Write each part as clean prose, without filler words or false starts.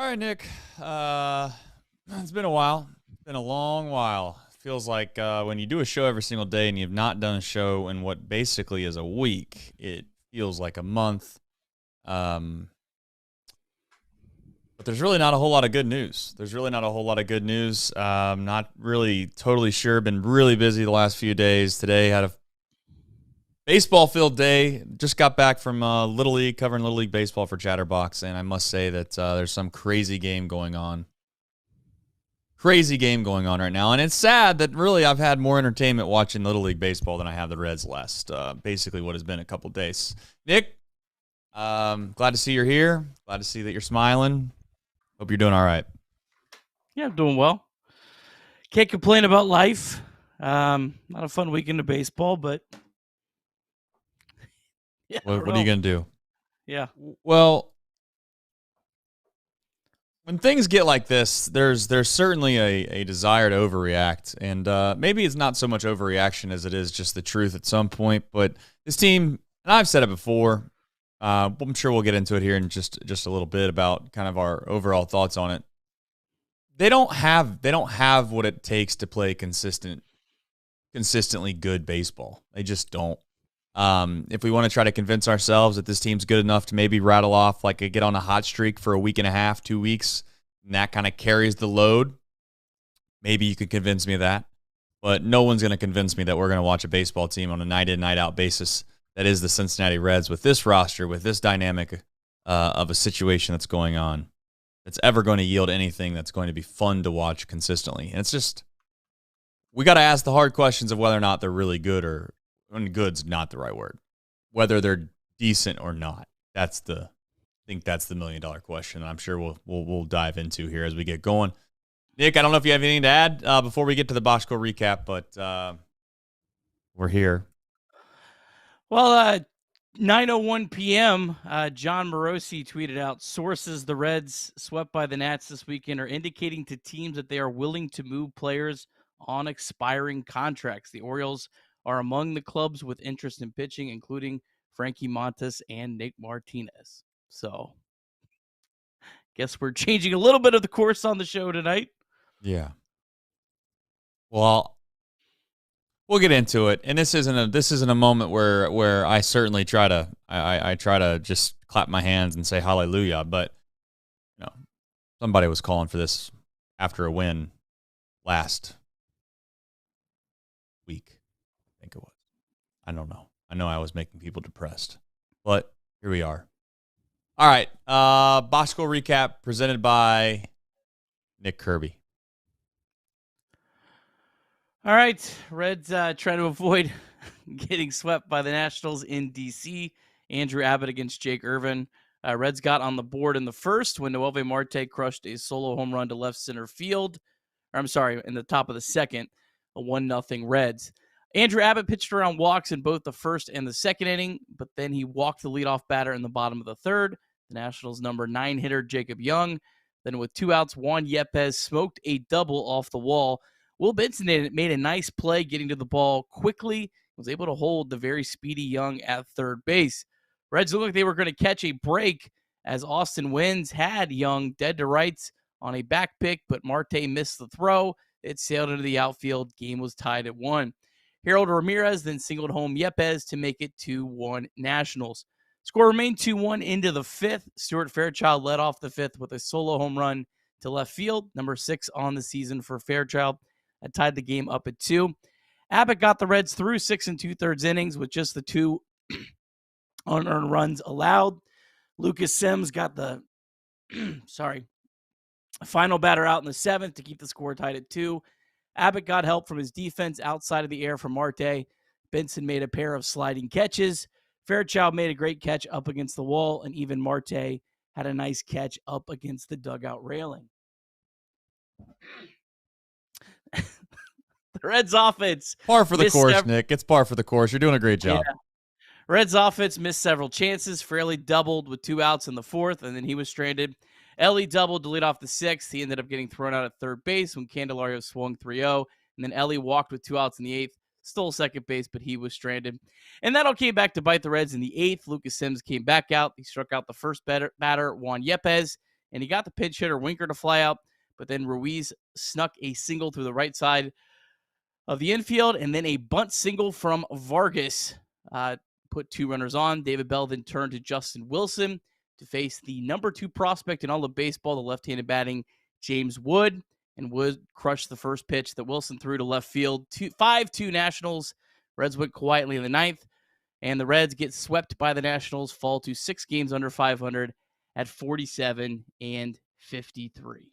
right, Nick. It's been a while. It's been a long while. Feels like when you do a show every single day and you've not done a show in what basically is a week, it feels like a month. But there's really not a whole lot of good news. Not really totally sure. Been really busy the last few days. Today had a baseball-filled day. Just got back from Little League, covering Little League baseball for Chatterbox, and I must say that there's some crazy game going on. Crazy game going on right now, and it's sad that really I've had more entertainment watching Little League baseball than I have the Reds last, basically what has been a couple days. Nick, glad to see you're here. Glad to see that you're smiling. Hope you're doing all right. Yeah, I'm doing well. Can't complain about life. Not a fun weekend of baseball, but yeah, What are you going to do? Yeah. Well, when things get like this, there's certainly a desire to overreact, and maybe it's not so much overreaction as it is just the truth at some point. But this team, and I've said it before, I'm sure we'll get into it here in just a little bit about kind of our overall thoughts on it. They don't have what it takes to play consistently good baseball. They just don't. If we want to try to convince ourselves that this team's good enough to maybe rattle off get on a hot streak for a week and a half, 2 weeks, and that kind of carries the load, maybe you could convince me of that. But no one's going to convince me that we're going to watch a baseball team on a night in, night out basis that is the Cincinnati Reds with this roster, with this dynamic of a situation that's going on, that's ever going to yield anything that's going to be fun to watch consistently. And it's just, we got to ask the hard questions of whether or not they're really good, or good's not the right word, whether they're decent or not. I think that's the $1 million question. I'm sure we'll dive into here as we get going. Nick, I don't know if you have anything to add before we get to the box score recap, but we're here. Well, 9:01 p.m., John Morosi tweeted out, sources the Reds swept by the Nats this weekend are indicating to teams that they are willing to move players on expiring contracts. The Orioles are among the clubs with interest in pitching, including Frankie Montas and Nick Martinez. So, guess we're changing a little bit of the course on the show tonight. Yeah. Well, we'll get into it, and this isn't a moment where I certainly try to just clap my hands and say hallelujah. But somebody was calling for this after a win last week. I think it was. I don't know. I know I was making people depressed, but here we are. All right, box score recap presented by Nick Kirby. All right, Reds trying to avoid getting swept by the Nationals in D.C. Andrew Abbott against Jake Irvin. Reds got on the board in the first when Noelvi Marte crushed a solo home run to left center field. In the top of the second, a 1-0 Reds. Andrew Abbott pitched around walks in both the first and the second inning, but then he walked the leadoff batter in the bottom of the third. The Nationals' number 9 hitter, Jacob Young. Then with 2 outs, Juan Yepez smoked a double off the wall. Will Benson made a nice play getting to the ball quickly, was able to hold the very speedy Young at third base. Reds looked like they were going to catch a break as Austin Wynns had Young dead to rights on a back pick, but Marte missed the throw. It sailed into the outfield. Game was tied at 1. Harold Ramirez then singled home Yepez to make it 2-1 Nationals. Score remained 2-1 into the 5th. Stuart Fairchild led off the 5th with a solo home run to left field, number 6 on the season for Fairchild. That tied the game up at 2. Abbott got the Reds through 6 2/3 innings with just the 2 unearned runs allowed. Lucas Sims got the final batter out in the 7th to keep the score tied at 2. Abbott got help from his defense outside of the air from Marte. Benson made a pair of sliding catches. Fairchild made a great catch up against the wall, and even Marte had a nice catch up against the dugout railing. The Reds offense. Par for the course, Nick. It's par for the course. You're doing a great job. Yeah. Reds offense missed several chances. Fraley doubled with 2 outs in the 4th, and then he was stranded. Ellie doubled to lead off the 6th. He ended up getting thrown out at third base when Candelario swung 3-0. And then Ellie walked with 2 outs in the 8th, stole second base, but he was stranded. And that all came back to bite the Reds in the 8th. Lucas Sims came back out. He struck out the first batter, Juan Yepez. and he got the pinch hitter Winker to fly out, but then Ruiz snuck a single through the right side of the infield, and then a bunt single from Vargas put 2 runners on. David Bell then turned to Justin Wilson to face the number 2 prospect in all of baseball, the left-handed batting James Wood, and Wood crushed the first pitch that Wilson threw to left field. 5-2 Nationals. Reds went quietly in the 9th, and the Reds get swept by the Nationals, fall to 6 games under 500 at 47 and 53.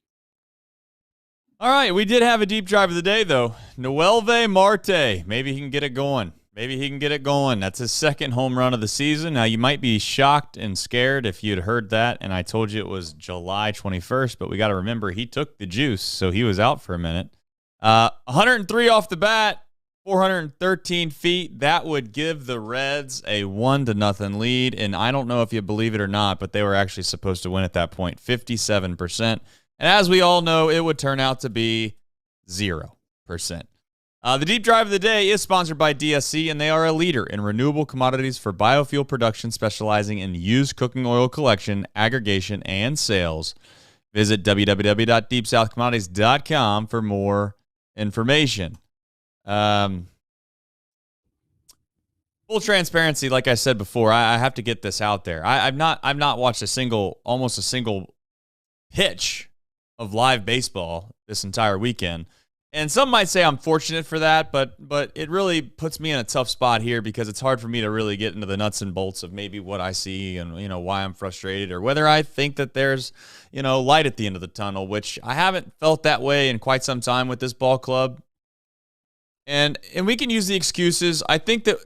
All right, we did have a deep drive of the day, though. Noelvi Marte. Maybe he can get it going. That's his 2nd home run of the season. Now, you might be shocked and scared if you'd heard that, and I told you it was July 21st, but we got to remember he took the juice, so he was out for a minute. 103 off the bat, 413 feet. That would give the Reds a 1-0 lead, and I don't know if you believe it or not, but they were actually supposed to win at that point, 57%. And as we all know, it would turn out to be 0%. The deep drive of the day is sponsored by DSC, and they are a leader in renewable commodities for biofuel production, specializing in used cooking oil collection, aggregation, and sales. Visit www.deepsouthcommodities.com for more information. Full transparency, like I said before, I have to get this out there. I've not watched almost a single pitch of live baseball this entire weekend. And some might say I'm fortunate for that, but it really puts me in a tough spot here because it's hard for me to really get into the nuts and bolts of maybe what I see and, why I'm frustrated or whether I think that there's, light at the end of the tunnel, which I haven't felt that way in quite some time with this ball club. And we can use the excuses. I think that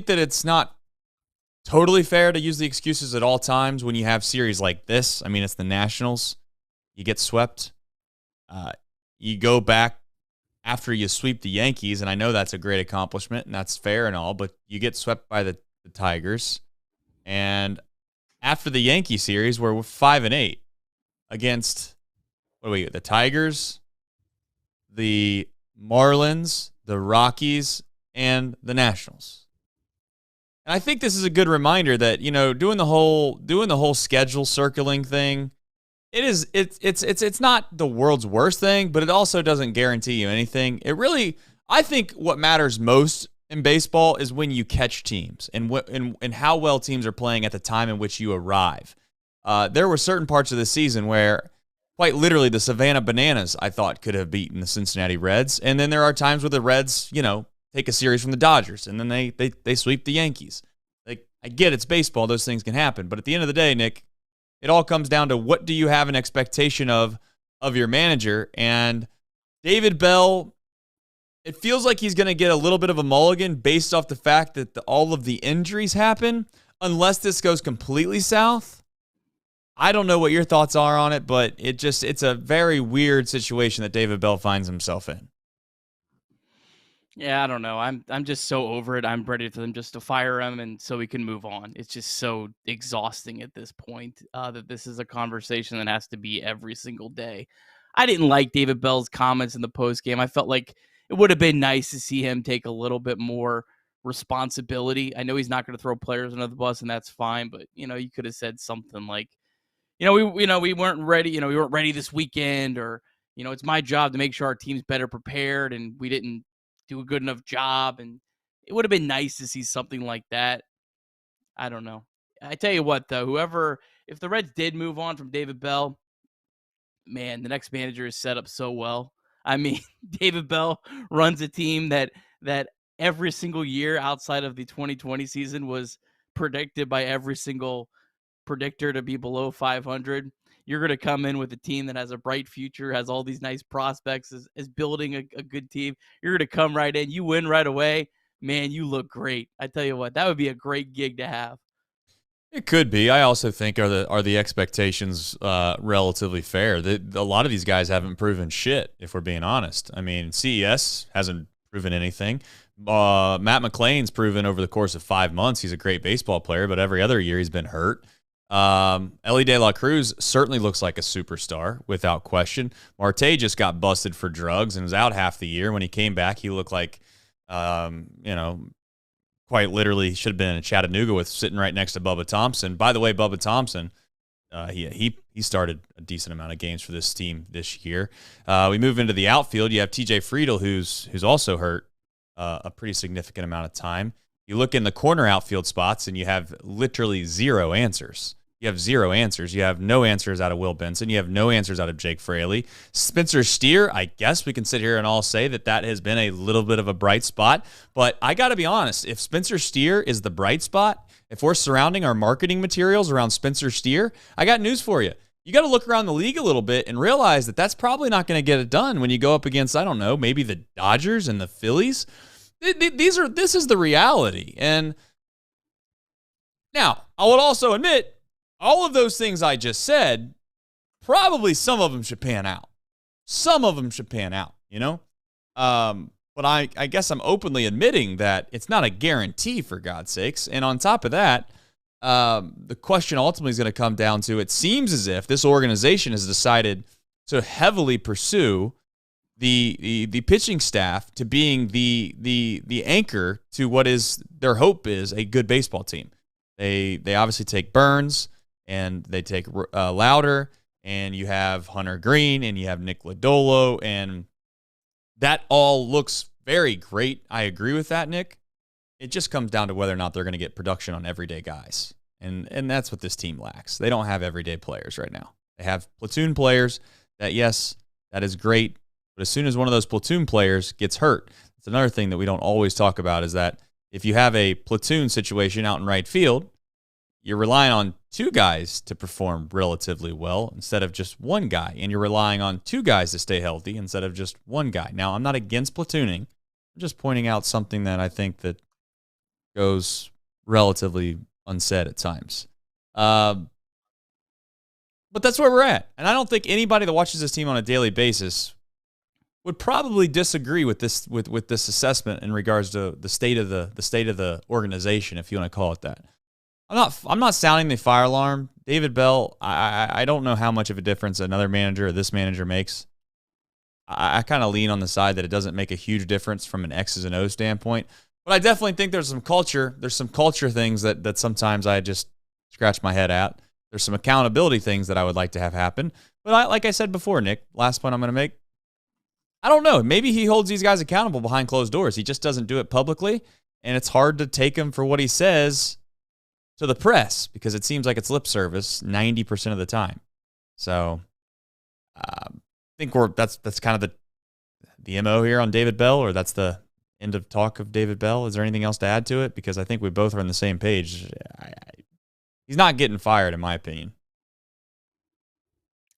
it's not totally fair to use the excuses at all times when you have series like this. I mean, it's the Nationals. You get swept. You go back after you sweep the Yankees, and I know that's a great accomplishment, and that's fair and all, but you get swept by the Tigers. And after the Yankee series, we're 5-8 against, the Tigers, the Marlins, the Rockies, and the Nationals. And I think this is a good reminder that, doing the whole schedule circling thing, it's not the world's worst thing, but it also doesn't guarantee you anything. I think what matters most in baseball is when you catch teams and how well teams are playing at the time in which you arrive. There were certain parts of the season where quite literally the Savannah Bananas, I thought, could have beaten the Cincinnati Reds. And then there are times where the Reds, take a series from the Dodgers and then they sweep the Yankees. Like, I get it's baseball, those things can happen, but at the end of the day, Nick, it all comes down to what do you have an expectation of your manager. And David Bell, it feels like he's going to get a little bit of a mulligan based off the fact that all of the injuries happen, unless this goes completely south. I don't know what your thoughts are on it, but it's a very weird situation that David Bell finds himself in. Yeah, I don't know. I'm just so over it. I'm ready for them just to fire him and so we can move on. It's just so exhausting at this point that this is a conversation that has to be every single day. I didn't like David Bell's comments in the postgame. I felt like it would have been nice to see him take a little bit more responsibility. I know he's not going to throw players under the bus, and that's fine, but you could have said something like, we weren't ready. We weren't ready this weekend, or it's my job to make sure our team's better prepared, and we didn't do a good enough job. And it would have been nice to see something like that. I don't know. I tell you what, though, if the Reds did move on from David Bell, man, the next manager is set up so well. I mean, David Bell runs a team that every single year outside of the 2020 season was predicted by every single predictor to be below 500. You're going to come in with a team that has a bright future, has all these nice prospects, is building a good team. You're going to come right in. You win right away. Man, you look great. I tell you what, that would be a great gig to have. It could be. I also think are the expectations relatively fair? A lot of these guys haven't proven shit, if we're being honest. I mean, CES hasn't proven anything. Matt McClain's proven over the course of 5 months he's a great baseball player, but every other year he's been hurt. Ellie De La Cruz certainly looks like a superstar, without question. Marte just got busted for drugs and was out half the year. When he came back, he looked like, quite literally should have been in Chattanooga sitting right next to Bubba Thompson. By the way, Bubba Thompson, He started a decent amount of games for this team this year. We move into the outfield. You have TJ Friedel, who's also hurt a pretty significant amount of time. You look in the corner outfield spots, and you have literally zero answers. You have zero answers. You have no answers out of Will Benson. You have no answers out of Jake Fraley. Spencer Steer, I guess we can sit here and all say that has been a little bit of a bright spot. But I got to be honest, if Spencer Steer is the bright spot, if we're surrounding our marketing materials around Spencer Steer, I got news for you. You got to look around the league a little bit and realize that that's probably not going to get it done when you go up against, I don't know, maybe the Dodgers and the Phillies. This is the reality. And now, I would also admit, all of those things I just said, probably some of them should pan out. Some of them should pan out, But I guess I'm openly admitting that it's not a guarantee, for God's sakes. And on top of that, the question ultimately is going to come down to, it seems as if this organization has decided to heavily pursue the pitching staff to being the anchor to what is their hope is a good baseball team. They obviously take Burns, and they take Louder, and you have Hunter Green, and you have Nick Lodolo, and that all looks very great. I agree with that, Nick. It just comes down to whether or not they're going to get production on everyday guys, and that's what this team lacks. They don't have everyday players right now. They have platoon players that, yes, that is great, but as soon as one of those platoon players gets hurt, it's another thing that we don't always talk about, is that if you have a platoon situation out in right field, you're relying on two guys to perform relatively well instead of just one guy. And you're relying on two guys to stay healthy instead of just one guy. Now, I'm not against platooning. I'm just pointing out something that I think that goes relatively unsaid at times. But that's where we're at. And I don't think anybody that watches this team on a daily basis would probably disagree with this with this assessment in regards to the state of the organization, if you want to call it that. I'm not sounding the fire alarm. David Bell, I don't know how much of a difference another manager or this manager makes. I kind of lean on the side that it doesn't make a huge difference from an X's and O's standpoint. But I definitely think there's some culture things that sometimes I just scratch my head at. There's some accountability things that I would like to have happen. But like I said before, Nick, last point I'm going to make, I don't know. Maybe he holds these guys accountable behind closed doors. He just doesn't do it publicly, and it's hard to take him for what he says to the press because it seems like it's lip service 90% of the time. So I think that's kind of the MO here on David Bell, or that's the end of talk of David Bell. Is there anything else to add to it? Because I think we both are on the same page. He's not getting fired, in my opinion.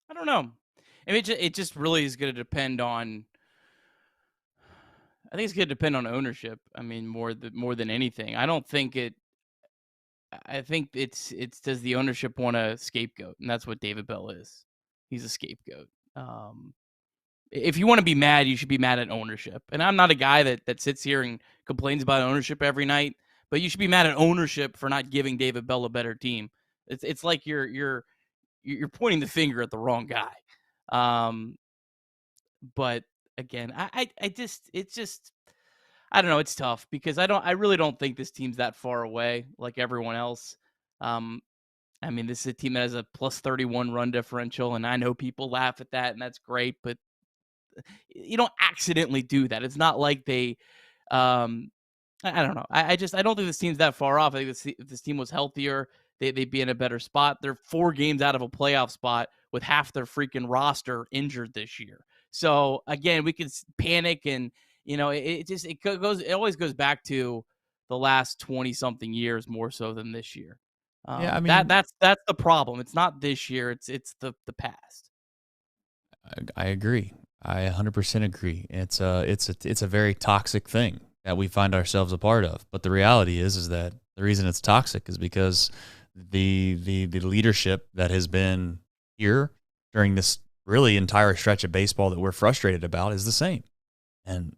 I don't know. I mean, it just really is going to depend on. I think it's going to depend on ownership. I mean, more than anything. I don't think it. I think it's does the ownership want a scapegoat, and that's what David Bell is. He's a scapegoat. If you want to be mad, you should be mad at ownership. And I'm not a guy that sits here and complains about ownership every night, but you should be mad at ownership for not giving David Bell a better team. It's like you're pointing the finger at the wrong guy. But again, I don't know. It's tough because I really don't think this team's that far away like everyone else. I mean, this is a team that has a plus 31 run differential, and I know people laugh at that, and that's great, but you don't accidentally do that. It's not like they, I don't know. I don't think this team's that far off. I think if this team was healthier, they'd be in a better spot. They're 4 games out of a playoff spot with half their freaking roster injured this year. So again, we can panic and, it always goes back to the last 20 something years more so than this year. Yeah, I mean, that's the problem. It's not this year. It's the past. I agree. I 100% agree. It's a very toxic thing that we find ourselves a part of. But the reality is that the reason it's toxic is because the leadership that has been here during this really entire stretch of baseball that we're frustrated about is the same. And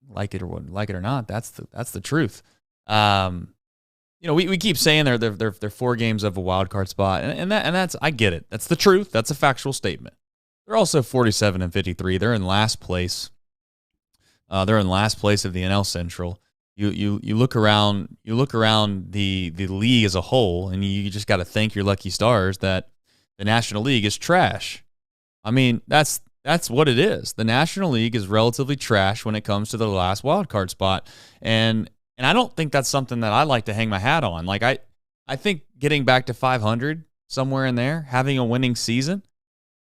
like it or not, that's the truth. We keep saying they're 4 games of a wild card spot, and that's, I get it. That's the truth. That's a factual statement. They're also 47-53. They're in last place. They're in last place of the NL Central. You look around the league as a whole, and you just got to thank your lucky stars that the National League is trash. I mean, that's what it is. The National League is relatively trash when it comes to the last wild card spot. And I don't think that's something that I like to hang my hat on. Like I think getting back to 500 somewhere in there, having a winning season,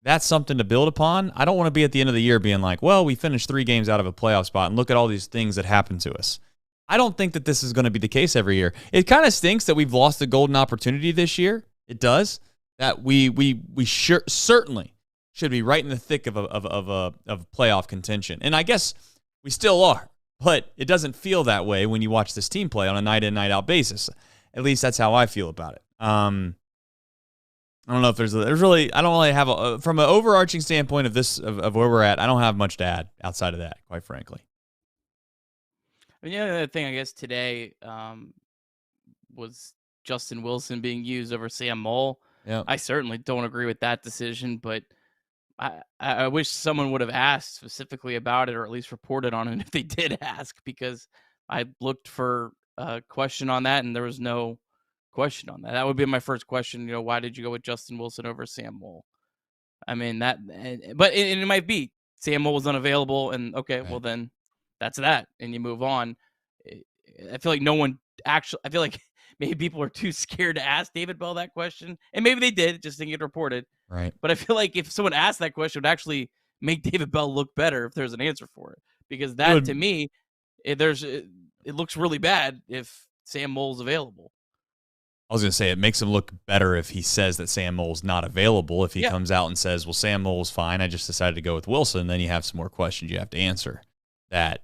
that's something to build upon. I don't want to be at the end of the year being like, well, we finished 3 games out of a playoff spot and look at all these things that happened to us. I don't think that this is going to be the case every year. It kind of stinks that we've lost the golden opportunity this year. It does. That we certainly should be right in the thick of playoff contention. And I guess we still are, but it doesn't feel that way when you watch this team play on a night in, night out basis. At least that's how I feel about it. I don't know if there's really, I don't really have from an overarching standpoint of where we're at, I don't have much to add outside of that, quite frankly. And the other thing, I guess, today was Justin Wilson being used over Sam Moll. Yeah. I certainly don't agree with that decision, but I wish someone would have asked specifically about it, or at least reported on it if they did ask, because I looked for a question on that and there was no question on that. That would be my first question. Why did you go with Justin Wilson over Sam Moll? I mean, but it might be Sam Moll was unavailable, and okay, Right. well then that's that, and you move on. I feel like no one actually. I feel like maybe people are too scared to ask David Bell that question, and maybe they did, just didn't get reported. Right. But I feel like if someone asked that question, it would actually make David Bell look better if there's an answer for it, because that to me, it looks really bad if Sam Moll's available. I was going to say it makes him look better if he says that Sam Moll's not available. If he comes out and says, well, Sam Moll's fine, I just decided to go with Wilson, then you have some more questions you have to answer. That's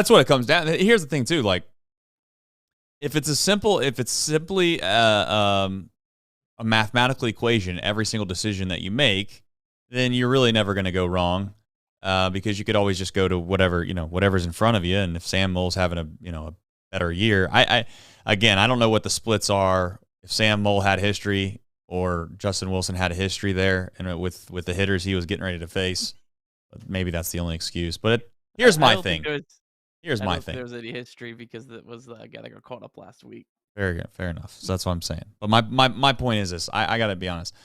what it comes down. Here's the thing too, like if it's simply a mathematical equation, every single decision that you make, then you're really never going to go wrong, because you could always just go to whatever's in front of you. And if Sam Moll's having a better year, I don't know what the splits are. If Sam Moll had history or Justin Wilson had a history there, and with the hitters he was getting ready to face, maybe that's the only excuse. But here's my thing. Here's my thing. There was any history because it was the guy that got caught up last week. Very good, fair enough. So that's what I'm saying. But my point is this: I gotta be honest.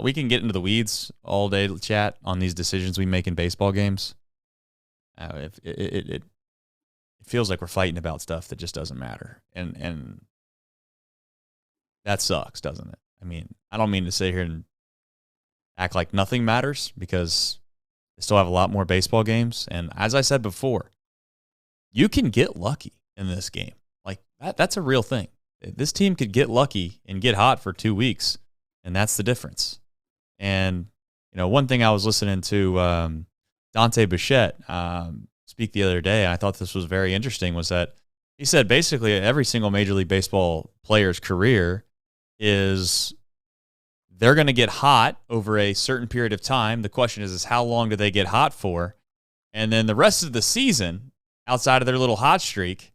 We can get into the weeds all day, chat, on these decisions we make in baseball games. It feels like we're fighting about stuff that just doesn't matter, and that sucks, doesn't it? I mean, I don't mean to sit here and act like nothing matters, because they still have a lot more baseball games, and as I said before, you can get lucky in this game. Like that's a real thing. This team could get lucky and get hot for 2 weeks, and that's the difference. And one thing I was listening to Dante Bichette speak the other day, and I thought this was very interesting, was that he said basically every single Major League Baseball player's career is they're going to get hot over a certain period of time. The question is how long do they get hot for? And then the rest of the season, outside of their little hot streak,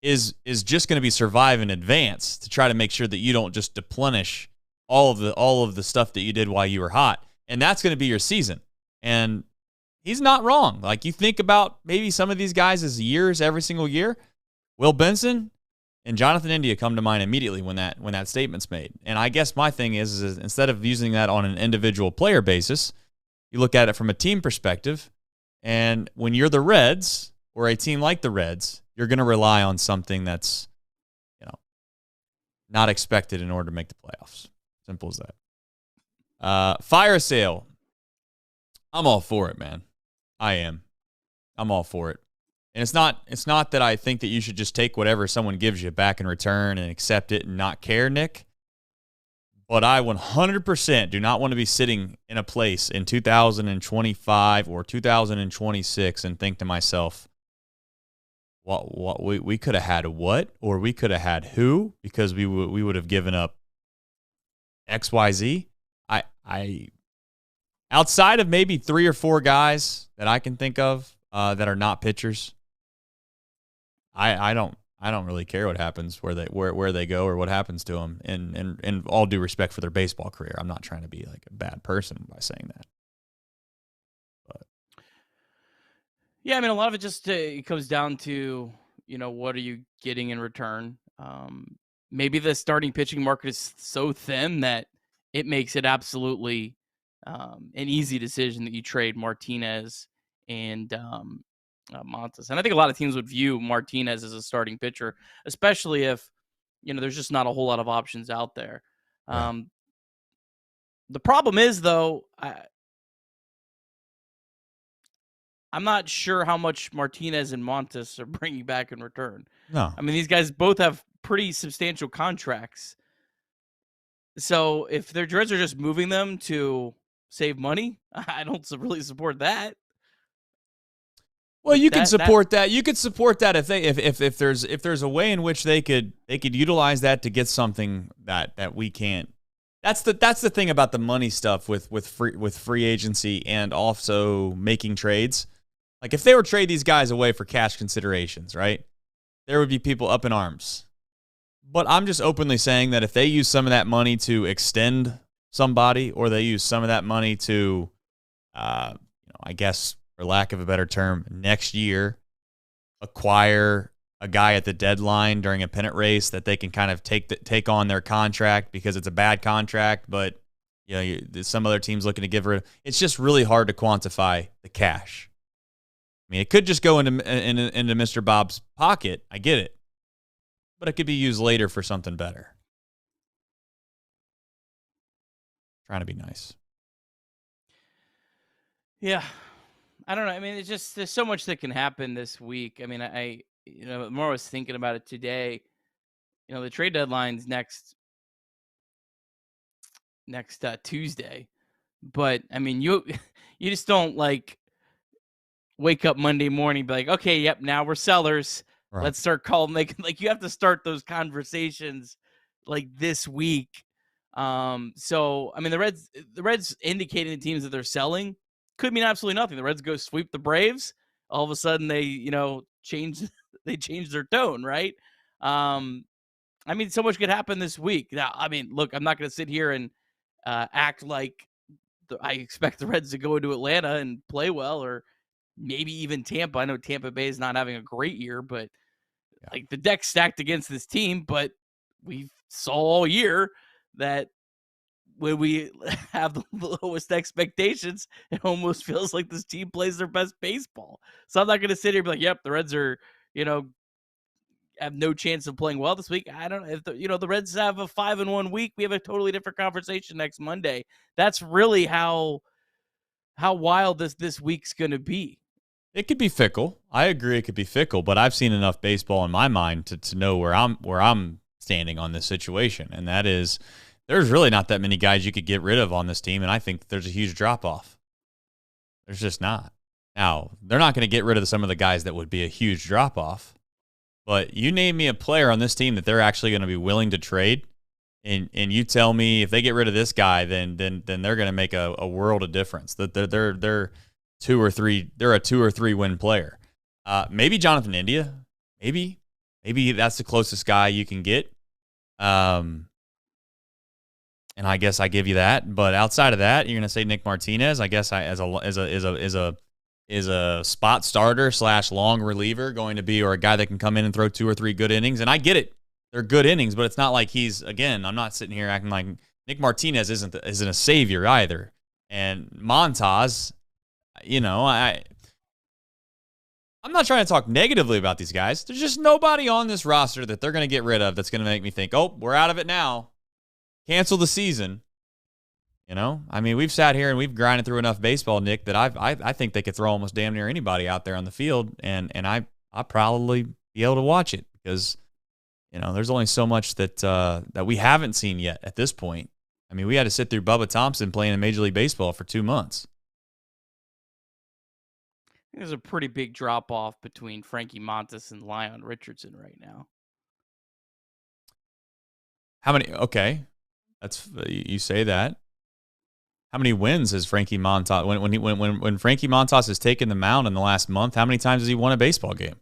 is just going to be survive in advance to try to make sure that you don't just deplenish all of the stuff that you did while you were hot. And that's going to be your season. And he's not wrong. Like, you think about maybe some of these guys as years every single year. Will Benson and Jonathan India come to mind immediately when that statement's made. And I guess my thing is instead of using that on an individual player basis, you look at it from a team perspective. And when you're the Reds, or a team like the Reds, you're going to rely on something that's, not expected in order to make the playoffs. Simple as that. Fire sale. I'm all for it, man. I am. I'm all for it. And it's not that I think that you should just take whatever someone gives you back in return and accept it and not care, Nick. But I 100% do not want to be sitting in a place in 2025 or 2026 and think to myself, what we could have had what, or we could have had who, because we would have given up XYZ. I outside of maybe 3 or 4 guys that I can think of that are not pitchers, I don't really care what happens where they go or what happens to them. And all due respect for their baseball career, I'm not trying to be like a bad person by saying that. But yeah, I mean, a lot of it just it comes down to what are you getting in return. maybe the starting pitching market is so thin that it makes it absolutely an easy decision that you trade Martinez and Montas. And I think a lot of teams would view Martinez as a starting pitcher, especially if, there's just not a whole lot of options out there. Right. The problem is, though, I'm not sure how much Martinez and Montas are bringing back in return. No. I mean, these guys both have pretty substantial contracts. So if their Reds are just moving them to save money, I don't really support that. Well, you can support that. You could support that if there's a way in which they could utilize that to get something that we can't. That's the thing about the money stuff with free agency and also making trades. Like if they were trade these guys away for cash considerations, right? There would be people up in arms. But I'm just openly saying that if they use some of that money to extend somebody, or they use some of that money to, I guess, for lack of a better term, next year, acquire a guy at the deadline during a pennant race that they can kind of take on their contract because it's a bad contract, but some other teams looking to give rid of. It's just really hard to quantify the cash. I mean, it could just go into Mr. Bob's pocket. I get it. But it could be used later for something better. Trying to be nice. Yeah. I don't know. I mean, it's just, there's so much that can happen this week. I mean, I more was thinking about it today. The trade deadline's next Tuesday. But I mean, you just don't wake up Monday morning, be like, okay, yep, now we're sellers. Right. Let's start making, you have to start those conversations this week. So I mean, the Reds indicating the teams that they're selling could mean absolutely nothing. The Reds go sweep the Braves. All of a sudden they, change their tone, right? I mean, so much could happen this week. Now, I mean, look, I'm not going to sit here and act like I expect the Reds to go into Atlanta and play well, or maybe even Tampa. I know Tampa Bay is not having a great year, but the deck's stacked against this team. But we saw all year that when we have the lowest expectations, it almost feels like this team plays their best baseball. So I'm not going to sit here and be like, yep, the Reds are, have no chance of playing well this week. I don't know if the Reds have a 5-1 week. We have a totally different conversation next Monday. That's really how wild this week's going to be. It could be fickle. I agree, it could be fickle, but I've seen enough baseball in my mind to know where I'm standing on this situation, and that is there's really not that many guys you could get rid of on this team, and I think there's a huge drop-off. There's just not. Now, they're not going to get rid of some of the guys that would be a huge drop-off, but you name me a player on this team that they're actually going to be willing to trade, and you tell me if they get rid of this guy, then they're going to make a world of difference. That they're 2 or 3. They're a 2 or 3 win player. Maybe Jonathan India. Maybe that's the closest guy you can get. And I guess I give you that. But outside of that, you're going to say Nick Martinez. I guess as a spot starter / long reliever going to be, or a guy that can come in and throw 2 or 3 good innings. And I get it. They're good innings, but it's not like I'm not sitting here acting like Nick Martinez isn't a savior either. And Montas, I'm not trying to talk negatively about these guys. There's just nobody on this roster that they're going to get rid of that's going to make me think, oh, we're out of it now. Cancel the season. I mean, we've sat here and we've grinded through enough baseball, Nick, that I think they could throw almost damn near anybody out there on the field, and I'll probably be able to watch it because, there's only so much that we haven't seen yet at this point. I mean, we had to sit through Bubba Thompson playing in Major League Baseball for 2 months. There's a pretty big drop-off between Frankie Montas and Leon Richardson right now. How many? Okay, that's you say that. How many wins has Frankie Montas when Frankie Montas has taken the mound in the last month? How many times has he won a baseball game?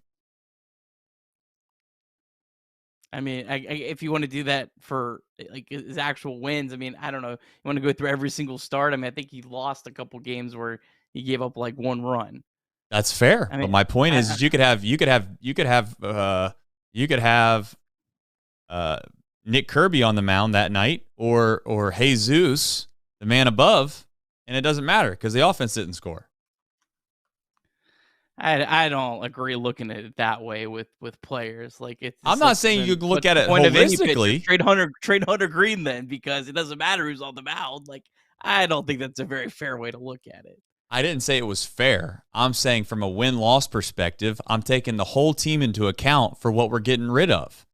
I mean, if you want to do that for his actual wins, I mean, I don't know. You want to go through every single start? I mean, I think he lost a couple games where he gave up 1 run. That's fair. I mean, but my point is you could have Nick Kirby on the mound that night or Jesus, the man above, and it doesn't matter because the offense didn't score. I don't agree looking at it that way with players. Like I'm not saying you look at it holistically. Trade Hunter Green then, because it doesn't matter who's on the mound. Like, I don't think that's a very fair way to look at it. I didn't say it was fair. I'm saying from a win-loss perspective, I'm taking the whole team into account for what we're getting rid of.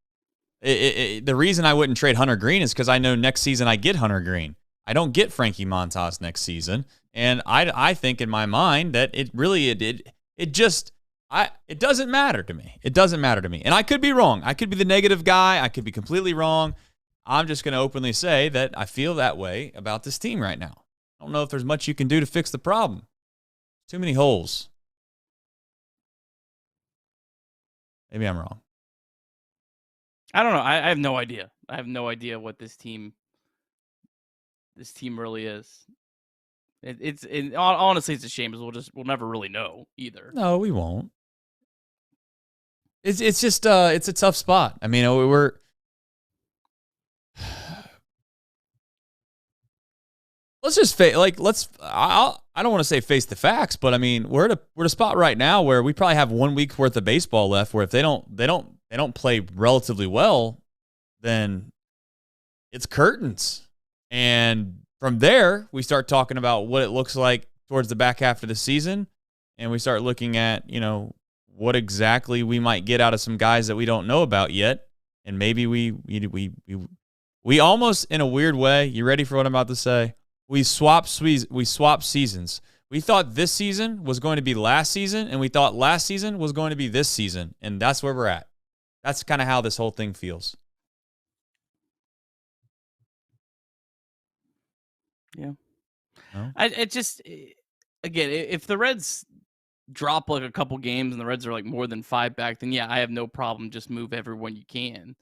The reason I wouldn't trade Hunter Green is because I know next season I get Hunter Green. I don't get Frankie Montas next season, and I think in my mind that it doesn't matter to me. It doesn't matter to me, and I could be wrong. I could be the negative guy. I could be completely wrong. I'm just going to openly say that I feel that way about this team right now. I don't know if there's much you can do to fix the problem. Too many holes. Maybe I'm wrong. I don't know. I have no idea. I have no idea what this team really is. Honestly, it's a shame because we'll never really know either. No, we won't. It's just it's a tough spot. I mean, we're let's just I don't want to say face the facts, but I mean, we're at a spot right now where we probably have 1 week worth of baseball left, where if they don't play relatively well, then it's curtains. And from there, we start talking about what it looks like towards the back half of the season, and we start looking at, what exactly we might get out of some guys that we don't know about yet. And maybe we almost, in a weird way, you ready for what I'm about to say? We swap seasons. We thought this season was going to be last season, and we thought last season was going to be this season, and that's where we're at. That's kind of how this whole thing feels. Yeah. No? Again, if the Reds drop like a couple games and the Reds are like more than 5 back, then yeah, I have no problem. Just move everyone you can.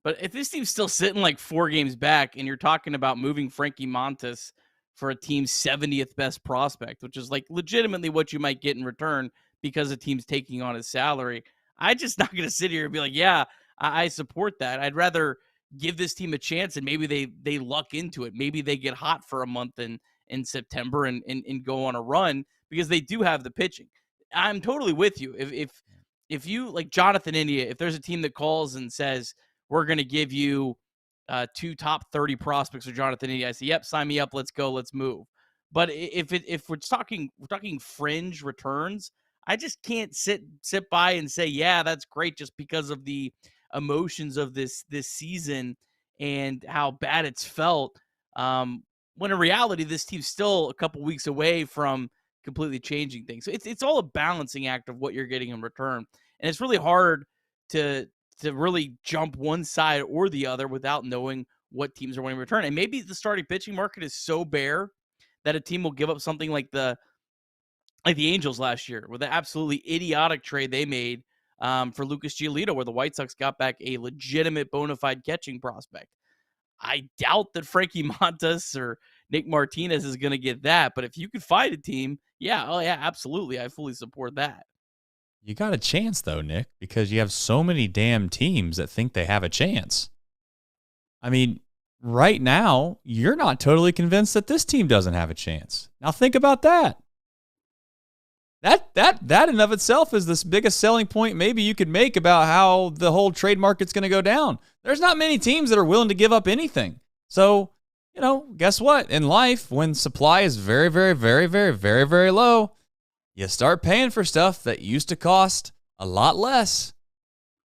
But if this team's still sitting like 4 games back and you're talking about moving Frankie Montas for a team's 70th best prospect, which is like legitimately what you might get in return because the team's taking on his salary, I'm just not going to sit here and be like, yeah, I support that. I'd rather give this team a chance and maybe they luck into it. Maybe they get hot for a month in September and go on a run because they do have the pitching. I'm totally with you. If you, like Jonathan India, if there's a team that calls and says, we're going to give you 2 top 30 prospects for Jonathan India, I say, yep, sign me up. Let's go. Let's move. But if we're talking fringe returns, I just can't sit by and say, yeah, that's great, just because of the emotions of this season and how bad it's felt. When in reality, this team's still a couple weeks away from completely changing things. So it's all a balancing act of what you're getting in return, and it's really hard to really jump one side or the other without knowing what teams are winning in return. And maybe the starting pitching market is so bare that a team will give up something like the Angels last year with the absolutely idiotic trade they made for Lucas Giolito, where the White Sox got back a legitimate bona fide catching prospect. I doubt that Frankie Montas or Nick Martinez is going to get that. But if you could find a team, yeah, absolutely. I fully support that. You got a chance, though, Nick, because you have so many damn teams that think they have a chance. I mean, right now, you're not totally convinced that this team doesn't have a chance. Now think about that. That in of itself is the biggest selling point maybe you could make about how the whole trade market's going to go down. There's not many teams that are willing to give up anything. So, guess what? In life, when supply is very, very, very, very, very, very low, you start paying for stuff that used to cost a lot less.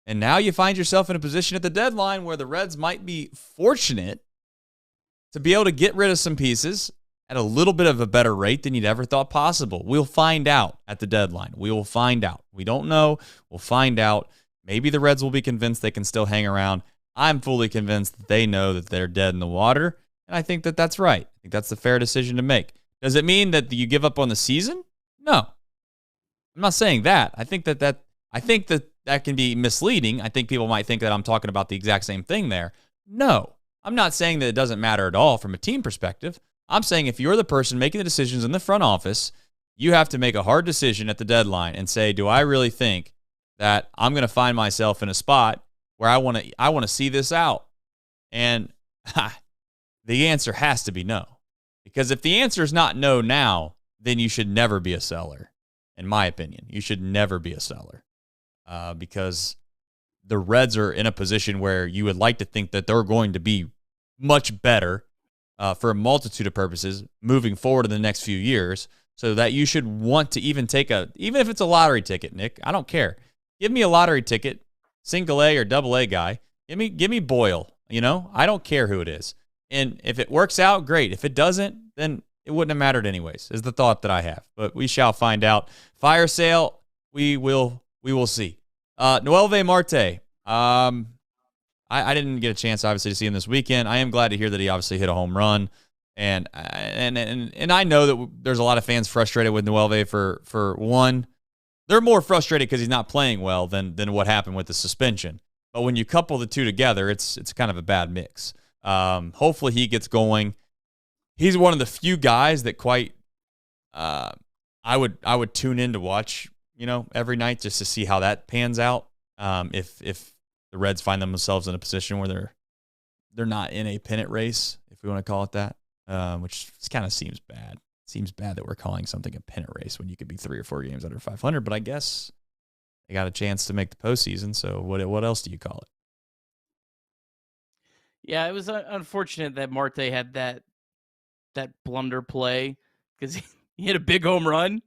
And now you find yourself in a position at the deadline where the Reds might be fortunate to be able to get rid of some pieces at a little bit of a better rate than you'd ever thought possible. We'll find out at the deadline. We will find out. We don't know. We'll find out. Maybe the Reds will be convinced they can still hang around. I'm fully convinced that they know that they're dead in the water, and I think that that's right. I think that's the fair decision to make. Does it mean that you give up on the season? No. I'm not saying that. I think that can be misleading. I think people might think that I'm talking about the exact same thing there. No. I'm not saying that it doesn't matter at all from a team perspective. I'm saying if you're the person making the decisions in the front office, you have to make a hard decision at the deadline and say, do I really think that I'm going to find myself in a spot where I want to see this out? And the answer has to be no. Because if the answer is not no now, then you should never be a seller. In my opinion, you should never be a seller. Because the Reds are in a position where you would like to think that they're going to be much better for a multitude of purposes moving forward in the next few years, so that you should want to even even if it's a lottery ticket, Nick, I don't care. Give me a lottery ticket, single A or double A guy. Give me Boyle. I don't care who it is. And if it works out, great. If it doesn't, then it wouldn't have mattered anyways, is the thought that I have. But we shall find out. Fire sale, we will see. Noelvi Marte. I didn't get a chance, obviously, to see him this weekend. I am glad to hear that he obviously hit a home run. And I know that there's a lot of fans frustrated with Noelvi for one. They're more frustrated because he's not playing well than what happened with the suspension. But when you couple the two together, it's kind of a bad mix. Hopefully he gets going. He's one of the few guys that I would tune in to watch, every night just to see how that pans out. If the Reds find themselves in a position where they're not in a pennant race, if we want to call it that, which kind of seems bad. It seems bad that we're calling something a pennant race when you could be 3 or 4 games under 500. But I guess they got a chance to make the postseason. So what else do you call it? Yeah, it was unfortunate that Marte had that blunder play because he hit a big home run,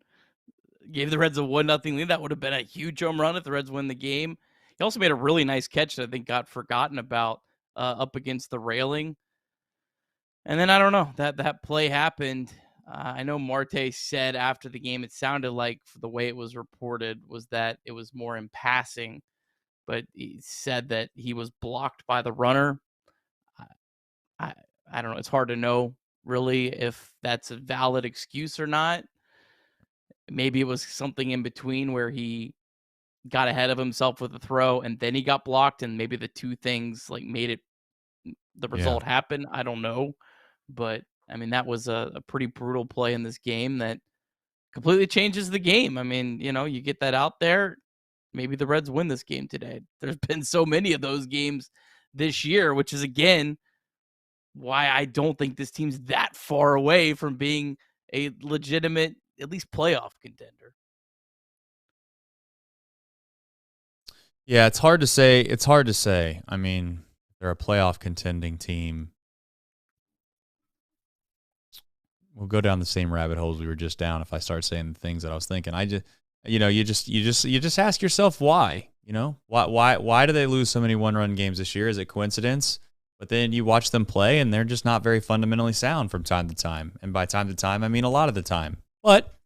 gave the Reds a 1-0 lead. That would have been a huge home run if the Reds win the game. He also made a really nice catch that I think got forgotten about up against the railing. And then I don't know, that play happened. I know Marte said after the game, it sounded like the way it was reported was that it was more in passing, but he said that he was blocked by the runner. I don't know. It's hard to know really if that's a valid excuse or not. Maybe it was something in between where he got ahead of himself with the throw and then he got blocked, and maybe the two things made the result happen. I don't know. But I mean, that was a pretty brutal play in this game that completely changes the game. I mean, you get that out there, maybe the Reds win this game today. There's been so many of those games this year, which is again why I don't think this team's that far away from being a legitimate, at least playoff contender. Yeah, it's hard to say. I mean, they're a playoff contending team. We'll go down the same rabbit holes we were just down if I start saying the things that I was thinking. I just, you just ask yourself why. Why do they lose so many one-run games this year? Is it coincidence? But then you watch them play, and they're just not very fundamentally sound from time to time. And by time to time, I mean a lot of the time. But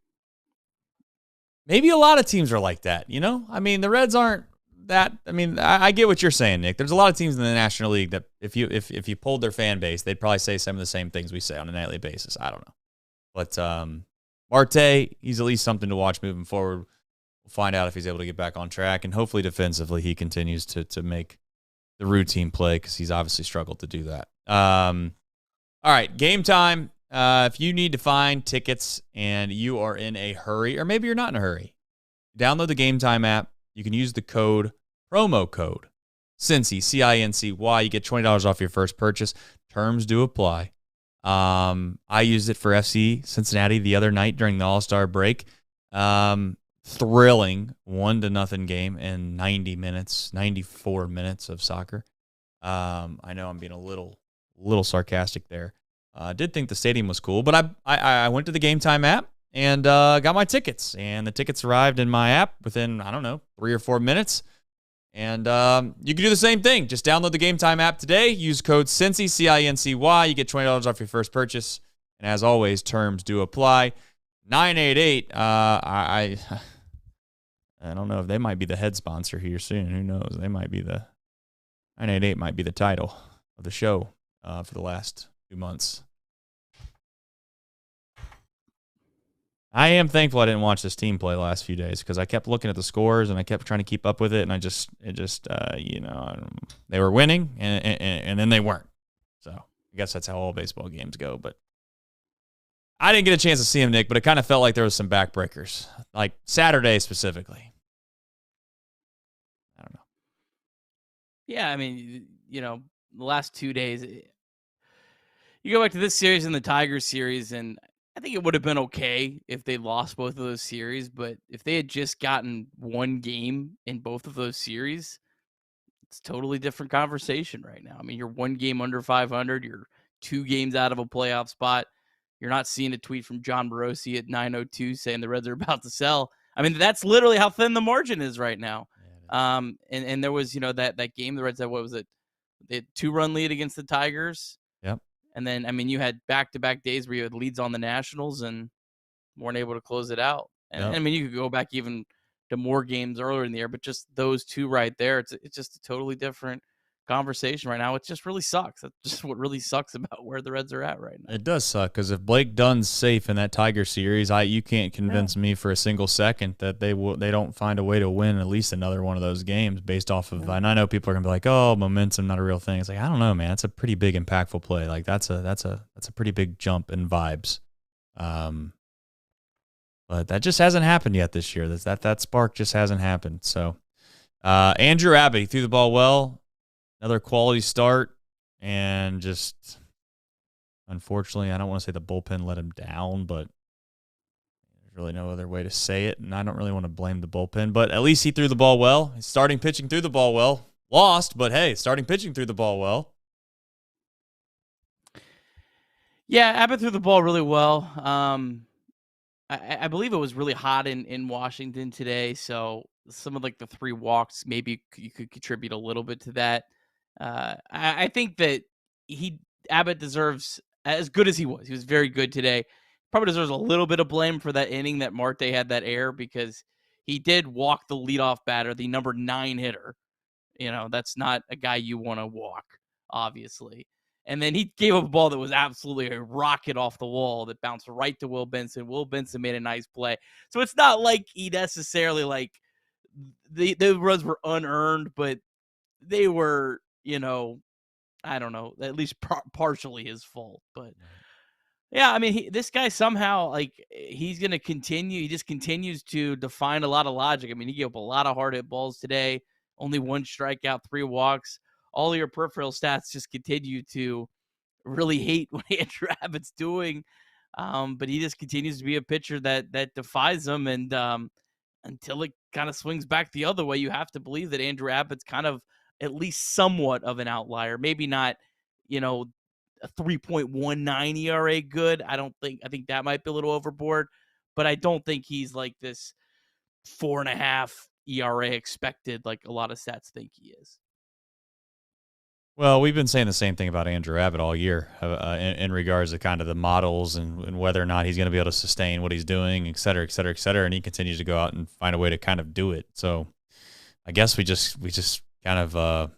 maybe a lot of teams are like that. I mean, the Reds aren't that. I mean, I get what you're saying, Nick. There's a lot of teams in the National League that if you polled their fan base, they'd probably say some of the same things we say on a nightly basis. I don't know. But Marte, he's at least something to watch moving forward. We'll find out if he's able to get back on track, and hopefully defensively he continues to make the routine play because he's obviously struggled to do that. All right, game time. If you need to find tickets and you are in a hurry, or maybe you're not in a hurry, download the Game Time app. You can use the promo code Cincy, CINCY. You get $20 off your first purchase. Terms do apply. I used it for FC Cincinnati the other night during the All-Star break. Thrilling 1-0 game in 94 minutes of soccer. I know I'm being a little sarcastic there. I did think the stadium was cool, but I went to the Game Time app and got my tickets, and the tickets arrived in my app within, 3 or 4 minutes. And you can do the same thing. Just download the Game Time app today. Use code Cincy, CINCY. You get $20 off your first purchase. And as always, terms do apply. 988. I don't know if they might be the head sponsor here soon. Who knows? They might be 988 might be the title of the show for the last 2 months. I am thankful I didn't watch this team play the last few days because I kept looking at the scores and I kept trying to keep up with it, and they were winning and then they weren't. So I guess that's how all baseball games go. But I didn't get a chance to see him, Nick, but it kind of felt like there was some backbreakers, like Saturday specifically. I don't know. Yeah, I mean, the last 2 days, you go back to this series and the Tigers series, and I think it would have been okay if they lost both of those series. But if they had just gotten one game in both of those series, it's a totally different conversation right now. I mean, you're one game under 500. You're 2 games out of a playoff spot. You're not seeing a tweet from John Morosi at 9:02 saying the Reds are about to sell. I mean, that's literally how thin the margin is right now. And there was, that game the Reds had, what was it? They had 2-run lead against the Tigers. Yep. And then, I mean, you had back-to-back days where you had leads on the Nationals and weren't able to close it out. And Yep. I mean, you could go back even to more games earlier in the year, but just those two right there, it's just a totally different conversation right now. It just really sucks. That's just what really sucks about where the Reds are at right now. It does suck because if Blake Dunn's safe in that Tiger series, you can't convince me for a single second that they don't find a way to win at least another one of those games based off of. And I know people are gonna be like, "Oh, momentum, not a real thing." It's like, I don't know, man. It's a pretty big, impactful play. Like that's a pretty big jump in vibes. But that just hasn't happened yet this year. That spark just hasn't happened. So, Andrew Abbott, he threw the ball well. Another quality start, and just unfortunately, I don't want to say the bullpen let him down, but there's really no other way to say it, and I don't really want to blame the bullpen, but at least he threw the ball well. His starting pitching threw the ball well. Lost, but hey, starting pitching threw the ball well. Yeah, Abbott threw the ball really well. I believe it was really hot in Washington today, so some of like the 3 walks, maybe you could contribute a little bit to that. I think that Abbott deserves, as good as he was very good today, probably deserves a little bit of blame for that inning that Marte had that error, because he did walk the leadoff batter, the number 9 hitter. That's not a guy you want to walk, obviously. And then he gave up a ball that was absolutely a rocket off the wall that bounced right to Will Benson. Will Benson made a nice play. So it's not like he necessarily, like, the runs were unearned, but they were, I don't know, at least partially his fault. But yeah, I mean, this guy somehow, like, he's going to continue. He just continues to define a lot of logic. I mean, he gave up a lot of hard hit balls today, only 1 strikeout, 3 walks. All of your peripheral stats just continue to really hate what Andrew Abbott's doing. But he just continues to be a pitcher that defies them. And until it kind of swings back the other way, you have to believe that Andrew Abbott's kind of at least somewhat of an outlier. Maybe not, a 3.19 ERA good. I think that might be a little overboard, but I don't think he's like this 4.5 ERA expected, like a lot of stats think he is. Well, we've been saying the same thing about Andrew Abbott all year in regards to kind of the models and whether or not he's going to be able to sustain what he's doing, et cetera, et cetera, et cetera. And he continues to go out and find a way to kind of do it. So I guess we just kind of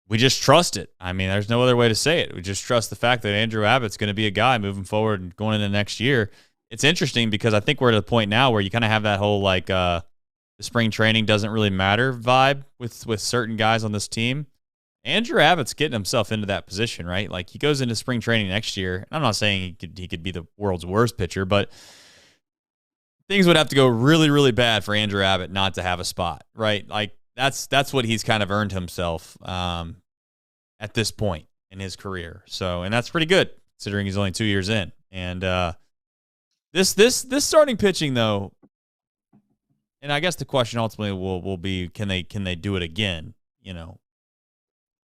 we just trust it. I mean, there's no other way to say it. We just trust the fact that Andrew Abbott's going to be a guy moving forward and going into next year. It's interesting because I think we're at a point now where you kind of have that whole like the spring training doesn't really matter vibe with certain guys on this team. Andrew Abbott's getting himself into that position, right? Like he goes into spring training next year. I'm not saying he could be the world's worst pitcher, but things would have to go really, really bad for Andrew Abbott not to have a spot, right? Like that's what he's kind of earned himself at this point in his career. So, and that's pretty good considering he's only 2 years in. And this starting pitching though, and I guess the question ultimately will be can they do it again?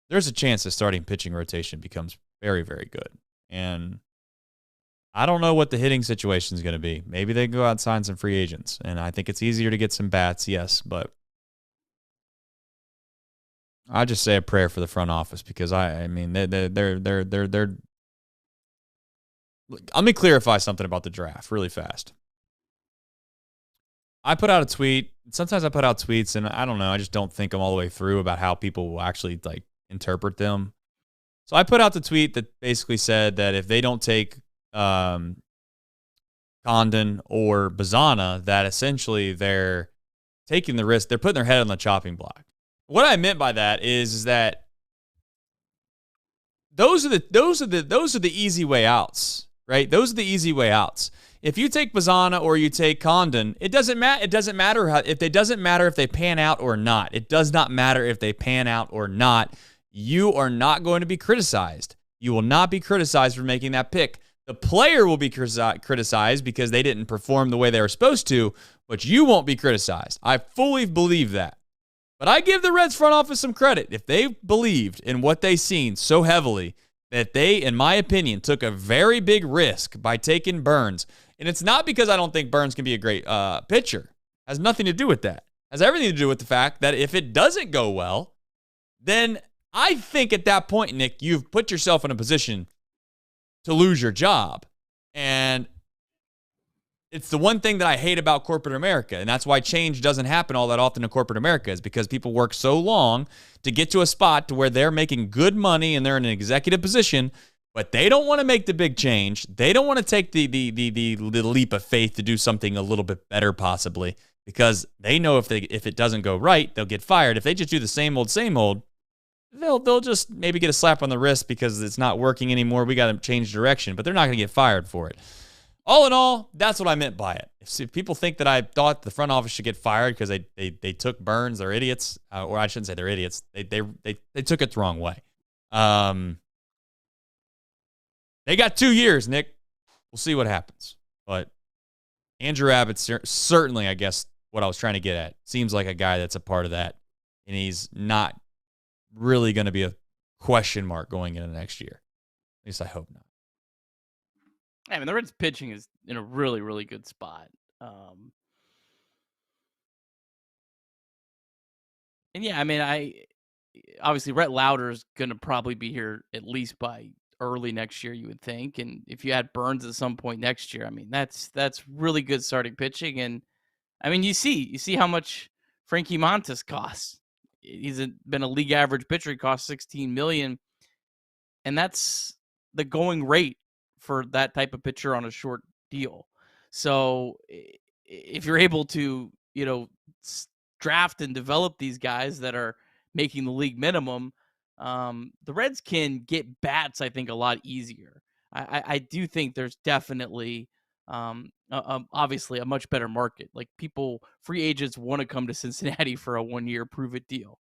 There's a chance the starting pitching rotation becomes very, very good. And I don't know what the hitting situation is going to be. Maybe they go out and sign some free agents. And I think it's easier to get some bats, yes. But I just say a prayer for the front office because I mean, they're. Let me clarify something about the draft really fast. I put out a tweet. Sometimes I put out tweets, and I don't know. I just don't think them all the way through about how people will actually like interpret them. So I put out the tweet that basically said that if they don't take Condon or Bazana, that essentially they're taking the risk. They're putting their head on the chopping block. What I meant by that is that those are the easy way outs, right? Those are the easy way outs. If you take Bazana or you take Condon, it doesn't matter. It doesn't matter if they pan out or not. It does not matter if they pan out or not. you are not going to be criticized. You will not be criticized for making that pick. The player will be criticized because they didn't perform the way they were supposed to, but you won't be criticized. I fully believe that. But I give the Reds front office some credit. If they believed in what they seen so heavily that they, in my opinion, took a very big risk by taking Burns. And it's not because I don't think Burns can be a great pitcher. It has nothing to do with that. It has everything to do with the fact that if it doesn't go well, then I think at that point, Nick, you've put yourself in a position to lose your job. And it's the one thing that I hate about corporate America, and that's why change doesn't happen all that often in corporate America, is because people work so long to get to a spot to where they're making good money and they're in an executive position, but they don't want to make the big change. They don't want to take the leap of faith to do something a little bit better possibly, because they know if it doesn't go right, they'll get fired. If they just do the same old, they'll just maybe get a slap on the wrist because it's not working anymore. We got to change direction, but they're not going to get fired for it. All in all, that's what I meant by it. If people think that I thought the front office should get fired because they took Burns, they're idiots. Or I shouldn't say they're idiots. They took it the wrong way. They got 2 years, Nick. We'll see what happens. But Andrew Abbott, certainly, I guess, what I was trying to get at, seems like a guy that's a part of that. And he's not really going to be a question mark going into next year. At least I hope not. I mean, the Reds pitching is in a really, really good spot. And yeah, I mean, obviously Rhett Lauder is going to probably be here at least by early next year, you would think. And if you had Burns at some point next year, I mean, that's really good starting pitching. And I mean, you see how much Frankie Montas costs. He's been a league average pitcher. He costs $16 million, and that's the going rate for that type of pitcher on a short deal. So if you're able to, draft and develop these guys that are making the league minimum, the Reds can get bats, I think, a lot easier. I do think there's definitely, obviously, a much better market. Like free agents want to come to Cincinnati for a 1-year prove-it deal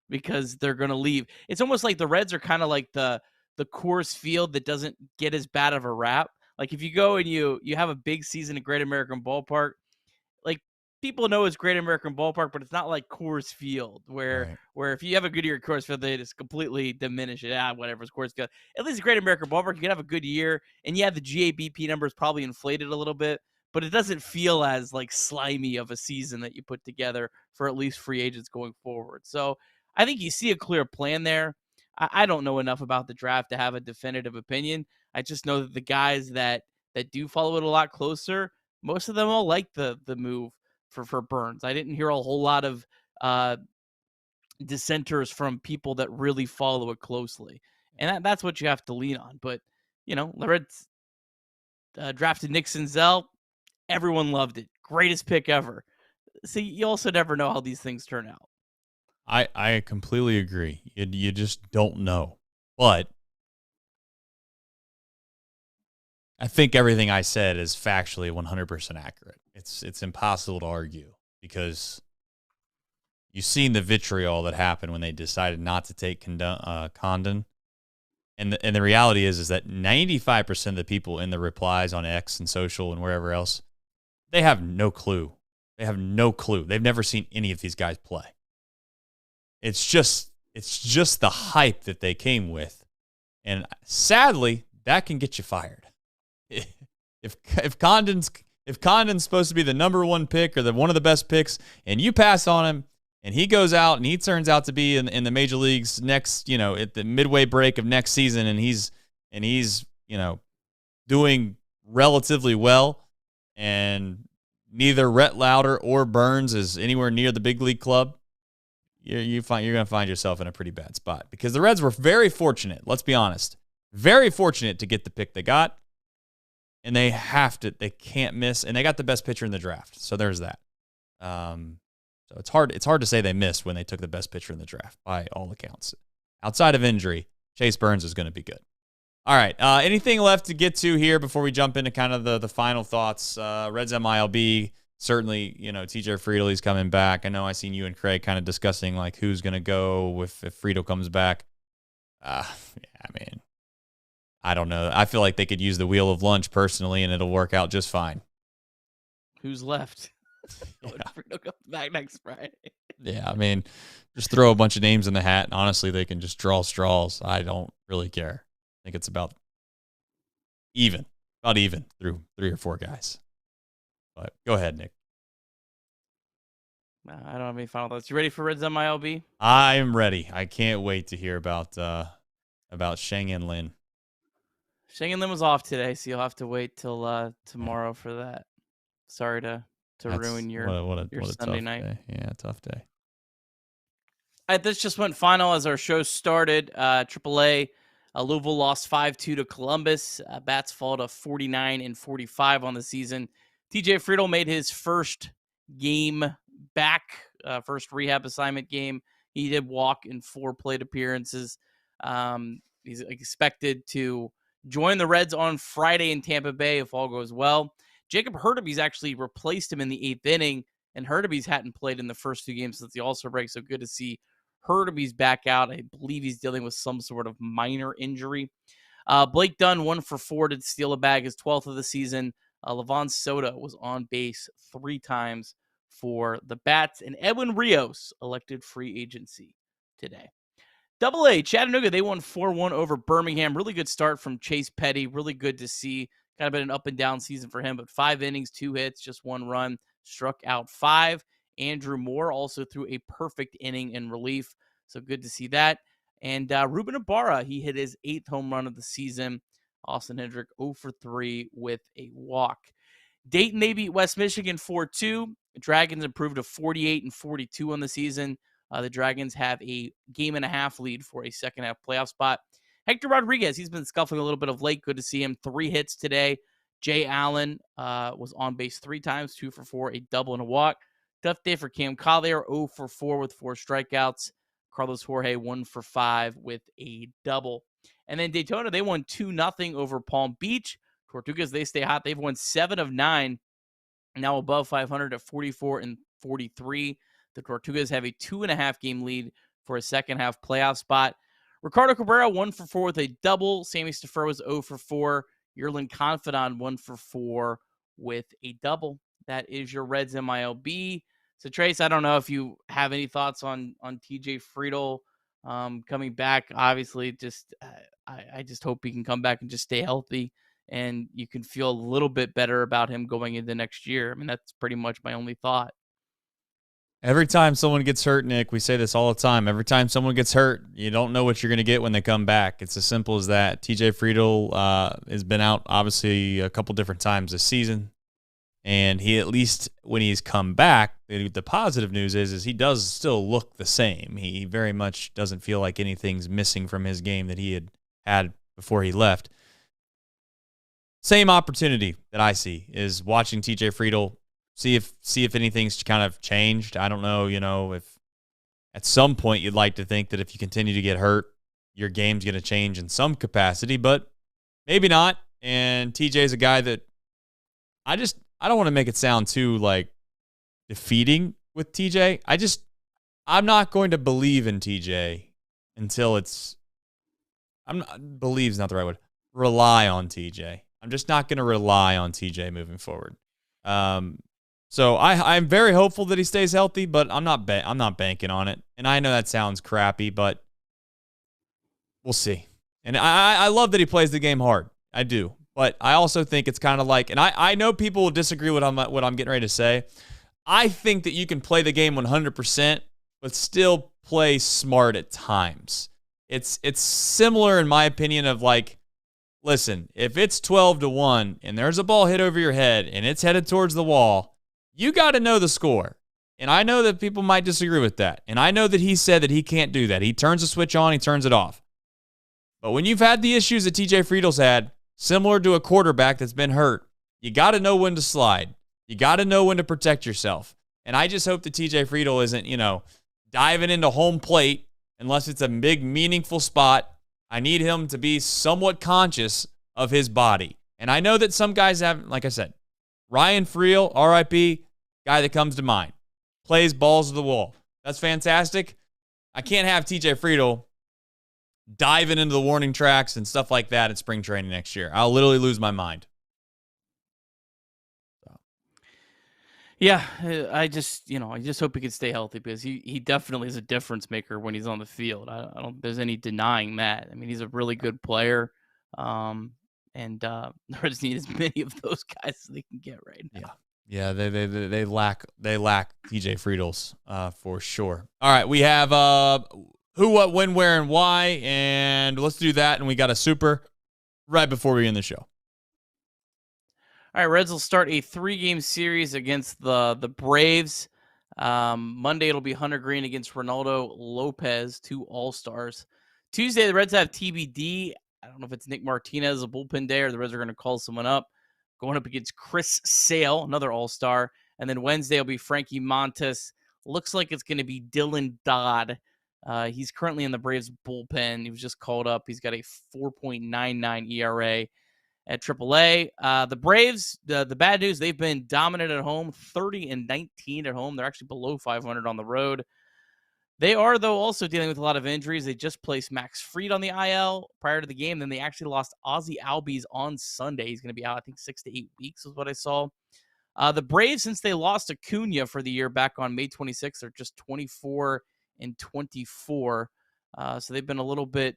because they're going to leave. It's almost like the Reds are kind of like the Coors Field that doesn't get as bad of a rap. Like if you go and you have a big season at Great American Ballpark, like people know it's Great American Ballpark, but it's not like Coors Field where if you have a good year at Coors Field, they just completely diminish it. Whatever, it's Coors Field. At least Great American Ballpark, you can have a good year, and yeah, the GABP number is probably inflated a little bit, but it doesn't feel as like slimy of a season that you put together for at least free agents going forward. So I think you see a clear plan there. I don't know enough about the draft to have a definitive opinion. I just know that the guys that do follow it a lot closer, most of them all like the move for Burns. I didn't hear a whole lot of dissenters from people that really follow it closely. And that's what you have to lean on. But, the Reds drafted Nick Senzel. Everyone loved it. Greatest pick ever. See, you also never know how these things turn out. I completely agree. You just don't know. But I think everything I said is factually 100% accurate. It's impossible to argue because you've seen the vitriol that happened when they decided not to take Condon. And the reality is that 95% of the people in the replies on X and social and wherever else, they have no clue. They have no clue. They've never seen any of these guys play. It's just the hype that they came with. And sadly, that can get you fired. If Condon's supposed to be the number one pick or one of the best picks, and you pass on him, and he goes out and he turns out to be in the major leagues next, at the midway break of next season, and he's doing relatively well, and neither Rhett Lauder or Burns is anywhere near the big league club, you're going to find yourself in a pretty bad spot because the Reds were very fortunate. Let's be honest, very fortunate to get the pick they got. And they can't miss, and they got the best pitcher in the draft. So there's that. So it's hard to say they missed when they took the best pitcher in the draft by all accounts. Outside of injury, Chase Burns is going to be good. All right. Anything left to get to here before we jump into kind of the final thoughts? Reds MILB, certainly, TJ Friedl, he's coming back. I know I seen you and Craig kind of discussing like who's going to go if Friedl comes back. I mean, I don't know. I feel like they could use the wheel of lunch personally, and it'll work out just fine. Who's left? Yeah. Frito comes back next Friday. Yeah, I mean, just throw a bunch of names in the hat, and honestly, they can just draw straws. I don't really care. I think it's about even through 3 or 4 guys. But go ahead, Nick. I don't have any final thoughts. You ready for Reds MILB? I'm ready. I can't wait to hear about Sheng and Lin. Sheng and Lin was off today, so you'll have to wait till tomorrow for that. Sorry to ruin your Sunday night. Day. Yeah, tough day. All right, this just went final as our show started. AAA, Louisville lost 5-2 to Columbus. Bats fall to 49-45 on the season. TJ Friedl made his first game back, first rehab assignment game. He did walk in 4 plate appearances. He's expected to join the Reds on Friday in Tampa Bay if all goes well. Jacob Hurtubise actually replaced him in the 8th inning, and Hurtubise hadn't played in the first 2 games since the All-Star break, so good to see Hurtubise back out. I believe he's dealing with some sort of minor injury. Blake Dunn, 1 for 4, did steal a bag, his 12th of the season. Levon Soto was on base 3 times for the Bats, and Edwin Rios elected free agency today. AA, Chattanooga, they won 4-1 over Birmingham. Really good start from Chase Petty. Really good to see. Kind of been an up and down season for him, but 5 innings, 2 hits, just 1 run, struck out 5. Andrew Moore also threw a perfect inning in relief, so good to see that. And Ruben Ibarra, he hit his 8th home run of the season. Austin Hendrick 0 for 3 with a walk. Dayton, they beat West Michigan 4-2. The Dragons improved to 48-42 on the season. The Dragons have a 1.5 game lead for a second-half playoff spot. Hector Rodriguez, he's been scuffling a little bit of late. Good to see him. 3 hits today. Jay Allen was on base 3 times, 2 for 4, a double and a walk. Tough day for Cam Collier, 0 for 4 with 4 strikeouts. Carlos Jorge, 1 for 5 with a double. And then Daytona, they won 2-0 over Palm Beach. Tortugas, they stay hot. They've won 7 of 9, now above 500 at 44-43. The Tortugas have a 2.5 game lead for a second-half playoff spot. Ricardo Cabrera, 1 for 4 with a double. Sammy Staffer was 0 for 4. Yerlin Confidant, 1 for 4 with a double. That is your Reds MILB. So, Trace, I don't know if you have any thoughts on TJ Friedl coming back. Obviously, just I just hope he can come back and just stay healthy, and you can feel a little bit better about him going into next year. I mean, that's pretty much my only thought. Every time someone gets hurt, Nick, we say this all the time. Every time someone gets hurt, you don't know what you're going to get when they come back. It's as simple as that. TJ Friedl has been out, obviously, a couple different times this season. And he, at least when he's come back, the positive news is he does still look the same. He very much doesn't feel like anything's missing from his game that he had before he left. Same opportunity that I see is watching TJ Friedl, see if anything's kind of changed. I don't know, if at some point you'd like to think that if you continue to get hurt, your game's going to change in some capacity, but maybe not. And TJ's a guy that I don't want to make it sound too defeating with TJ. I'm not going to believe in TJ until believe's not the right word. Rely on TJ. I'm just not going to rely on TJ moving forward. So I'm very hopeful that he stays healthy, but I'm not banking on it. And I know that sounds crappy, but we'll see. And I love that he plays the game hard. I do. But I also think it's kind of and I know people will disagree with what I'm getting ready to say. I think that you can play the game 100%, but still play smart at times. It's similar, in my opinion, of listen, if it's 12-1 and there's a ball hit over your head and it's headed towards the wall, you got to know the score. And I know that people might disagree with that. And I know that he said that he can't do that. He turns the switch on, he turns it off. But when you've had the issues that TJ Friedel's had, similar to a quarterback that's been hurt, you got to know when to slide. You got to know when to protect yourself. And I just hope that TJ Friedl isn't, diving into home plate unless it's a big, meaningful spot. I need him to be somewhat conscious of his body. And I know that some guys have, like I said, Ryan Friel, RIP, guy that comes to mind, plays balls to the wall. That's fantastic. I can't have TJ Friedl diving into the warning tracks and stuff like that at spring training next year. I'll literally lose my mind. Yeah, I just hope he can stay healthy because he definitely is a difference maker when he's on the field. I don't think there's any denying that. I mean, he's a really good player, and the Reds need as many of those guys as they can get right now. Yeah, they lack TJ Friedels for sure. All right, we have who, what, when, where, and why, and let's do that. And we got a super right before we end the show. All right, Reds will start a 3-game series against the Braves. Monday, it'll be Hunter Green against Ronaldo Lopez, 2 All-Stars. Tuesday, the Reds have TBD. I don't know if it's Nick Martinez, a bullpen day, or the Reds are going to call someone up. Going up against Chris Sale, another All-Star. And then Wednesday will be Frankie Montas. Looks like it's going to be Dylan Dodd. He's currently in the Braves bullpen. He was just called up. He's got a 4.99 ERA. At AAA, the Braves, the bad news, they've been dominant at home, 30-19 at home. They're actually below 500 on the road. They are, though, also dealing with a lot of injuries. They just placed Max Fried on the IL prior to the game. Then they actually lost Ozzie Albies on Sunday. He's going to be out, I think, 6 to 8 weeks is what I saw. The Braves, since they lost Acuna for the year back on May 26th, are just 24-24. So they've been a little bit,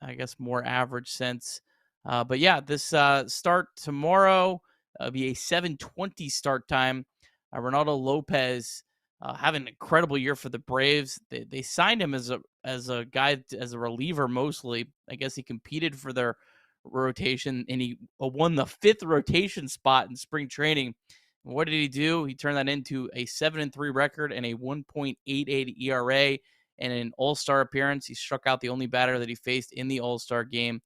I guess, more average since. But yeah, this start tomorrow will be a 7:20 start time. Ronaldo Lopez having an incredible year for the Braves. They signed him as a guy, as a reliever mostly. I guess he competed for their rotation, and he won the 5th rotation spot in spring training. And what did he do? He turned that into a 7-3 record and a 1.88 ERA and an All-Star appearance. He struck out the only batter that he faced in the All-Star game.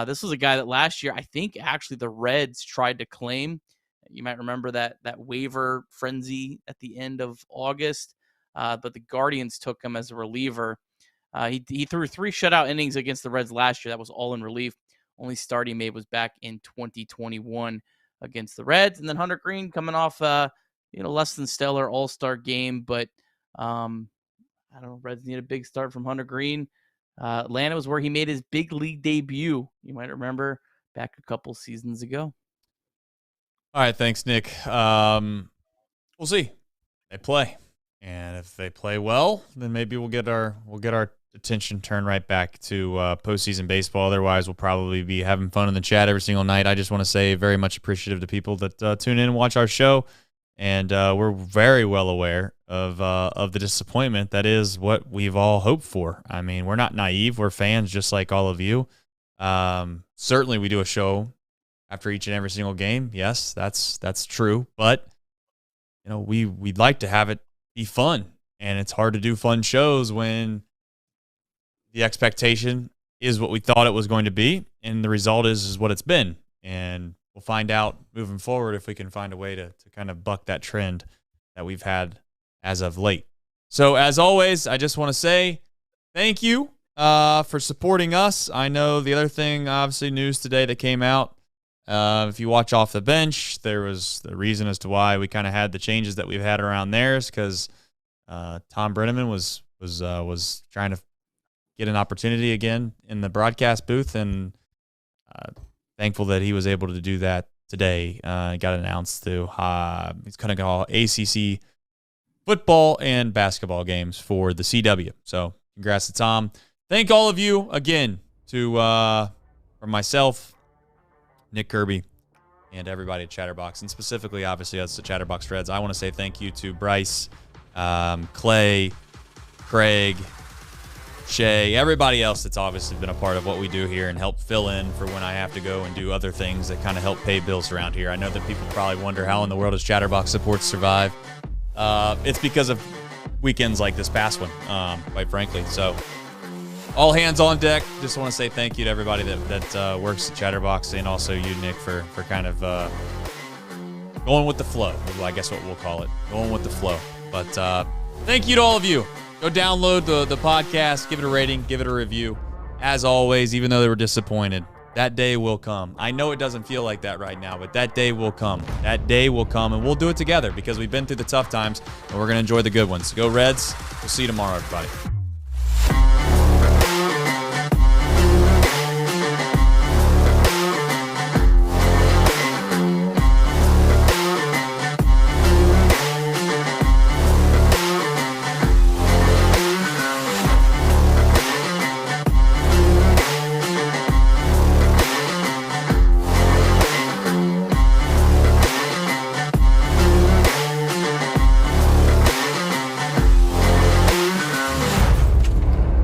This was a guy that last year, I think actually the Reds tried to claim. You might remember that waiver frenzy at the end of August, but the Guardians took him as a reliever. He threw 3 shutout innings against the Reds last year. That was all in relief. Only start he made was back in 2021 against the Reds. And then Hunter Green coming off less than stellar All-Star game, but I don't know, Reds need a big start from Hunter Green. Atlanta was where he made his big league debut. You might remember back a couple seasons ago. All right, thanks, Nick. We'll see. They play, and if they play well, then maybe we'll get our attention turned right back to postseason baseball. Otherwise, we'll probably be having fun in the chat every single night. I just want to say very much appreciative to people that tune in and watch our show. And we're very well aware of the disappointment that is what we've all hoped for. I mean, we're not naive. We're fans just like all of you. Certainly, we do a show after each and every single game. Yes, that's true. But we'd like to have it be fun, and it's hard to do fun shows when the expectation is what we thought it was going to be, and the result is what it's been. And we'll find out moving forward if we can find a way to kind of buck that trend that we've had as of late. So as always, I just want to say thank you for supporting us. I know the other thing, obviously news today that came out, if you watch Off the Bench, there was the reason as to why we kind of had the changes that we've had around there is because Tom Brenneman was trying to get an opportunity again in the broadcast booth, and thankful that he was able to do that today. Got announced to he's going to call ACC football and basketball games for the CW. So congrats to Tom. Thank all of you again from myself, Nick Kirby, and everybody at Chatterbox, and specifically, obviously, us, the Chatterbox Reds. I want to say thank you to Bryce, Clay, Craig, Shay, everybody else that's obviously been a part of what we do here and help fill in for when I have to go and do other things that kind of help pay bills around here. I know that people probably wonder how in the world does Chatterbox Supports survive. It's because of weekends like this past one, quite frankly. So all hands on deck. Just want to say thank you to everybody that works at Chatterbox, and also you, Nick, for kind of going with the flow, I guess what we'll call it, going with the flow. But thank you to all of you. Go download the podcast, give it a rating, give it a review. As always, even though they were disappointed, that day will come. I know it doesn't feel like that right now, but that day will come. That day will come, and we'll do it together because we've been through the tough times, and we're going to enjoy the good ones. Go Reds. We'll see you tomorrow, everybody.